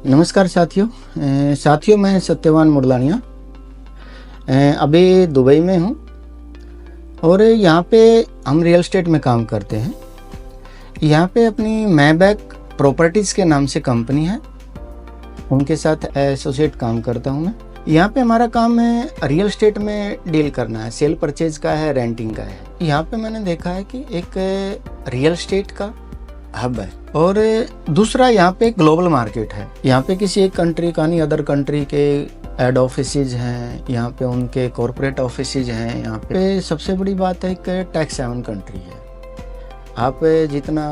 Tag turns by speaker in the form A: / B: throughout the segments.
A: नमस्कार साथियों। मैं सत्यवान मुरलानिया अभी दुबई में हूँ और यहाँ पे हम रियल एस्टेट में काम करते हैं। यहाँ पे अपनी मैबैक प्रॉपर्टीज़ के नाम से कंपनी है, उनके साथ एसोसिएट काम करता हूँ मैं। यहाँ पे हमारा काम है रियल एस्टेट में डील करना है, सेल परचेज का है, रेंटिंग का है। यहाँ पे मैंने देखा है कि एक रियल एस्टेट का हब है और दूसरा यहाँ पे ग्लोबल मार्केट है। यहाँ पे किसी एक कंट्री का नहीं, अदर कंट्री के हेड ऑफिसेज हैं, यहाँ पे उनके कॉरपोरेट ऑफिसेज हैं। यहाँ पे सबसे बड़ी बात है कि टैक्स हेवन कंट्री है। आप जितना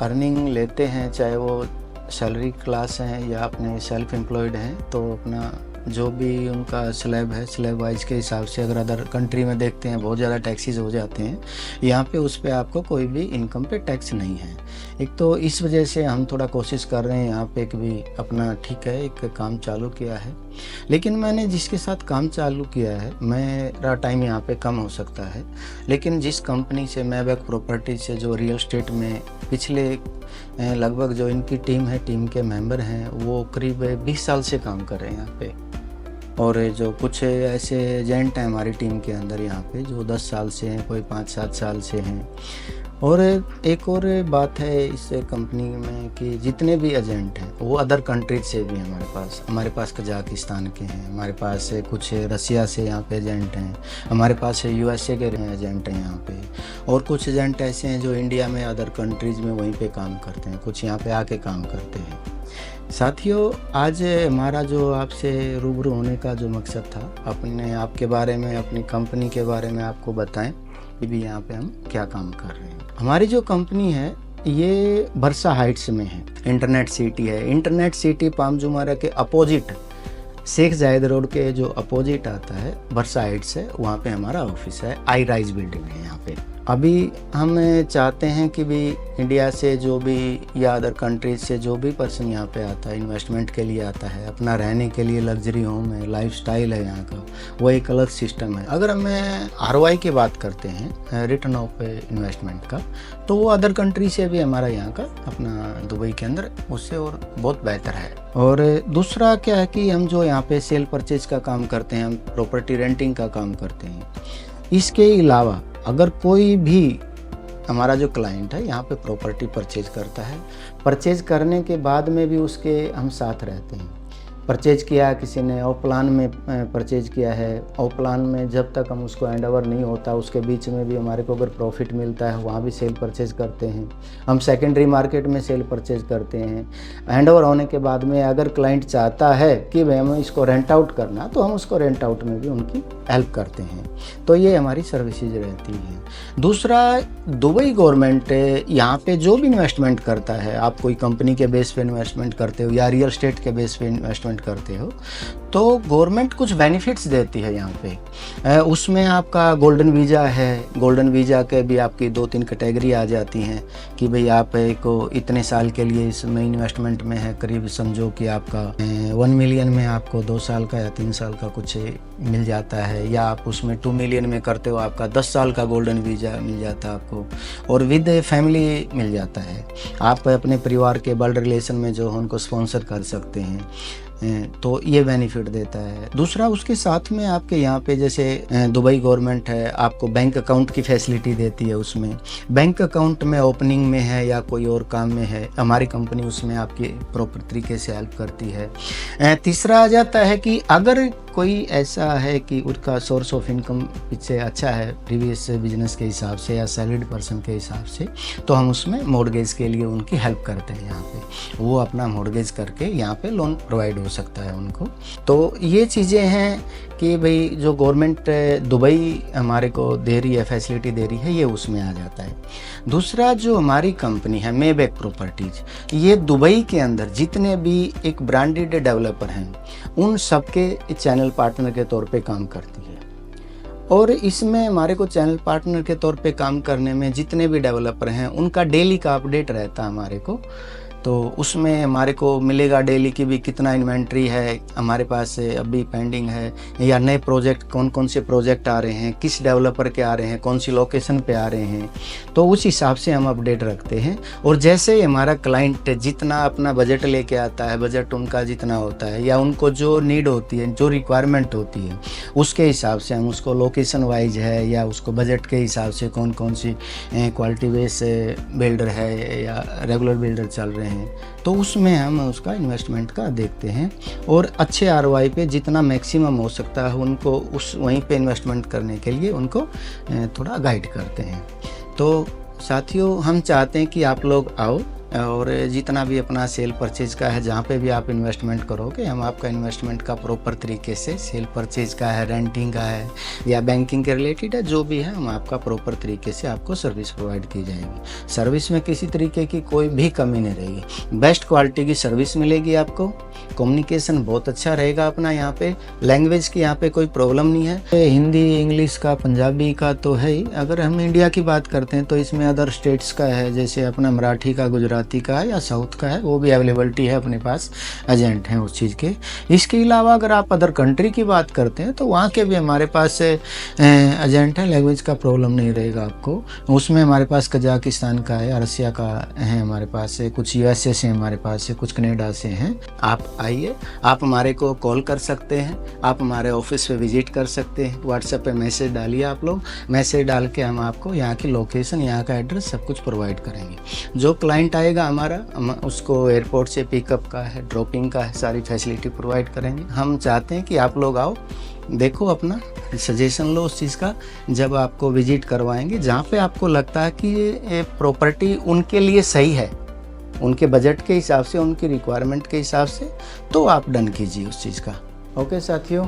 A: अर्निंग लेते हैं, चाहे वो सैलरी क्लास हैं या अपने सेल्फ एम्प्लॉयड हैं, तो अपना जो भी उनका स्लैब है, स्लैब वाइज के हिसाब से अगर अदर कंट्री में देखते हैं बहुत ज़्यादा टैक्सेस हो जाते हैं, यहाँ पे उस पर आपको कोई भी इनकम पे टैक्स नहीं है। एक तो इस वजह से हम थोड़ा कोशिश कर रहे हैं यहाँ पे कि भी अपना ठीक है एक काम चालू किया है। लेकिन मैंने जिसके साथ काम चालू किया है, मेरा टाइम यहाँ पे कम हो सकता है, लेकिन जिस कंपनी से मैबैक प्रॉपर्टी से जो रियल एस्टेट में पिछले लगभग जो इनकी टीम है, टीम के मेंबर हैं, वो करीब 20 साल से काम कर रहे हैं यहाँ पे। और जो कुछ ऐसे एजेंट हैं हमारी टीम के अंदर यहाँ पे जो 10 साल से हैं, कोई 5-7 साल से हैं। और एक और बात है इस कंपनी में कि जितने भी एजेंट हैं वो अदर कंट्रीज से भी हमारे पास कजाकिस्तान के हैं, हमारे पास कुछ रसिया से यहाँ पे एजेंट हैं, हमारे पास यूएसए के एजेंट हैं यहाँ पे, और कुछ एजेंट ऐसे हैं जो इंडिया में अदर कंट्रीज़ में वहीं पे काम करते हैं, कुछ यहाँ पे आके काम करते हैं। साथियों, आज हमारा जो आपसे रूबरू होने का जो मकसद था, अपने आपके बारे में, अपनी कंपनी के बारे में आपको बताएं कि भी यहाँ पे हम क्या काम कर रहे हैं। हमारी जो कंपनी है ये बरसा हाइट्स में है, इंटरनेट सिटी है। इंटरनेट सिटी पाम जुमेरा के अपोजिट, शेख जायद रोड के जो अपोजिट आता है बरसा हाइट्स है, वहाँ पे हमारा ऑफिस है। आई राइज बिल्डिंग है यहाँ पे। अभी हम चाहते हैं कि भी इंडिया से जो भी या अदर कंट्रीज से जो भी पर्सन यहाँ पे आता है, इन्वेस्टमेंट के लिए आता है, अपना रहने के लिए लग्जरी होम है, लाइफस्टाइल है यहाँ का, वो एक अलग सिस्टम है। अगर हमें आरओआई की बात करते हैं, रिटर्न ऑफ इन्वेस्टमेंट का, तो वो अदर कंट्री से भी हमारा यहाँ का अपना दुबई के अंदर उससे और बहुत बेहतर है। और दूसरा क्या है कि हम जो यहाँ पे सेल परचेज का काम करते हैं, हम प्रॉपर्टी रेंटिंग का काम करते हैं। इसके अलावा अगर कोई भी हमारा जो क्लाइंट है यहाँ पे प्रॉपर्टी परचेज करता है, परचेज करने के बाद में भी उसके हम साथ रहते हैं। परचेज किया किसी ने, और प्लान में परचेज किया है, और प्लान में जब तक हम उसको हैंड ओवर नहीं होता उसके बीच में भी हमारे को अगर प्रॉफिट मिलता है, वहाँ भी सेल परचेज करते हैं। हम सेकेंडरी मार्केट में सेल परचेज करते हैं। हैंड ओवर होने के बाद में अगर क्लाइंट चाहता है कि भाई हमें इसको रेंट आउट करना, तो हम उसको रेंट आउट में भी उनकी हेल्प करते हैं। तो ये हमारी सर्विसेज रहती है। दूसरा, दुबई गवर्नमेंट यहाँ पे जो भी इन्वेस्टमेंट करता है, आप कोई कंपनी के बेस पे इन्वेस्टमेंट करते हो या रियल एस्टेट के बेस पे इन्वेस्टमेंट करते हो, तो गवर्नमेंट कुछ बेनिफिट्स देती है यहाँ पे। उसमें आपका गोल्डन वीज़ा है, गोल्डन वीज़ा के भी आपकी 2-3 कैटेगरी आ जाती हैं कि भाई आप को इतने साल के लिए इसमें इन्वेस्टमेंट में है, करीब समझो कि आपका 1 मिलियन में आपको 2 साल का या 3 साल का कुछ मिल जाता है, या आप उसमें 2 मिलियन में करते हो आपका 10 साल का गोल्डन वीज़ा मिल जाता है आपको, और विद फैमिली मिल जाता है। आप अपने परिवार के ब्लड रिलेशन में जो उनको स्पॉन्सर कर सकते हैं, तो ये बेनिफिट देता है। दूसरा, उसके साथ में आपके यहाँ पे जैसे दुबई गवर्नमेंट है, आपको बैंक अकाउंट की फैसिलिटी देती है। उसमें बैंक अकाउंट में ओपनिंग में है या कोई और काम में है, हमारी कंपनी उसमें आपकी प्रॉपर तरीके से हेल्प करती है। तीसरा आ जाता है कि अगर कोई ऐसा है कि उसका सोर्स ऑफ इनकम पीछे अच्छा है प्रीवियस बिजनेस के हिसाब से या सैलरीड पर्सन के हिसाब से, तो हम उसमें मॉर्गेज के लिए उनकी हेल्प करते हैं। यहाँ पे वो अपना मॉर्गेज करके यहाँ पे लोन प्रोवाइड हो सकता है उनको। तो ये चीज़ें हैं कि भाई जो गवर्नमेंट दुबई हमारे को दे रही है, फैसिलिटी दे रही है, ये उसमें आ जाता है। दूसरा, जो हमारी कंपनी है मैबैक प्रॉपर्टीज, ये दुबई के अंदर जितने भी एक ब्रांडेड डेवलपर हैं उन सबके चैनल पार्टनर के तौर पे काम करती है। और इसमें हमारे को चैनल पार्टनर के तौर पे काम करने में जितने भी डेवलपर हैं उनका डेली का अपडेट रहता है हमारे को तो उसमें हमारे को मिलेगा डेली की भी कितना इन्वेंट्री है हमारे पास अभी पेंडिंग है, या नए प्रोजेक्ट कौन कौन से प्रोजेक्ट आ रहे हैं, किस डेवलपर के आ रहे हैं, कौन सी लोकेशन पे आ रहे हैं। तो उस हिसाब से हम अपडेट रखते हैं। और जैसे ही हमारा क्लाइंट जितना अपना बजट लेके आता है, बजट उनका जितना होता है या उनको जो नीड होती है, जो रिक्वायरमेंट होती है, उसके हिसाब से हम उसको लोकेशन वाइज है या उसको बजट के हिसाब से कौन कौन सी क्वालिटी बेस बिल्डर है या रेगुलर बिल्डर चल रहे हैं, तो उसमें हम उसका इन्वेस्टमेंट का देखते हैं और अच्छे आरओआई पे जितना मैक्सिमम हो सकता है उनको उस वहीं पे इन्वेस्टमेंट करने के लिए उनको थोड़ा गाइड करते हैं। तो साथियों, हम चाहते हैं कि आप लोग आओ और जितना भी अपना सेल परचेज का है, जहाँ पे भी आप इन्वेस्टमेंट करोगे, हम आपका इन्वेस्टमेंट का प्रॉपर तरीके से, सेल परचेज का है, रेंटिंग का है या बैंकिंग के रिलेटेड है, जो भी है हम आपका प्रॉपर तरीके से आपको सर्विस प्रोवाइड की जाएगी। सर्विस में किसी तरीके की कोई भी कमी नहीं रहेगी, बेस्ट क्वालिटी की सर्विस मिलेगी आपको। कम्युनिकेशन बहुत अच्छा रहेगा अपना यहाँ पे। लैंग्वेज की यहाँ पे कोई प्रॉब्लम नहीं है, हिंदी, इंग्लिश का, पंजाबी का तो है ही। अगर हम इंडिया की बात करते हैं तो इसमें अदर स्टेट्स का है, जैसे अपना मराठी का, गुजराती का है या साउथ का है, वो भी अवेलेबिलिटी है, अपने पास एजेंट हैं उस चीज़ के। इसके अलावा अगर आप अदर कंट्री की बात करते हैं तो वहाँ के भी हमारे पास एजेंट हैं, लैंग्वेज का प्रॉब्लम नहीं रहेगा आपको। उसमें हमारे पास कजाकिस्तान का है, रसिया का है हमारे पास से, कुछ यूएसए से हमारे पास से, कुछ कनाडा से हैं। आप आइए, आप हमारे को कॉल कर सकते हैं, आप हमारे ऑफिस पे विजिट कर सकते हैं। व्हाट्सएप पे मैसेज डालिए, आप लोग मैसेज डाल के हम आपको यहाँ की लोकेशन, यहाँ का एड्रेस सब कुछ प्रोवाइड करेंगे। जो क्लाइंट आएगा हमारा, हम उसको एयरपोर्ट से पिकअप का है, ड्रॉपिंग का है, सारी फैसिलिटी प्रोवाइड करेंगे। हम चाहते हैं कि आप लोग आओ, देखो, अपना सजेशन लो उस चीज़ का। जब आपको विजिट करवाएंगे जहाँ पे आपको लगता है कि ये प्रॉपर्टी उनके लिए सही है, उनके बजट के हिसाब से, उनकी रिक्वायरमेंट के हिसाब से, तो आप डन कीजिए उस चीज़ का। ओके साथियों,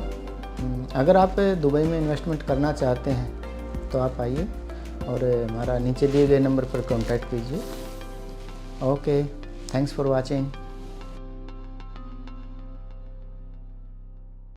A: अगर आप दुबई में इन्वेस्टमेंट करना चाहते हैं तो आप आइए और हमारा नीचे दिए गए नंबर पर कांटेक्ट कीजिए। Okay, thanks for watching.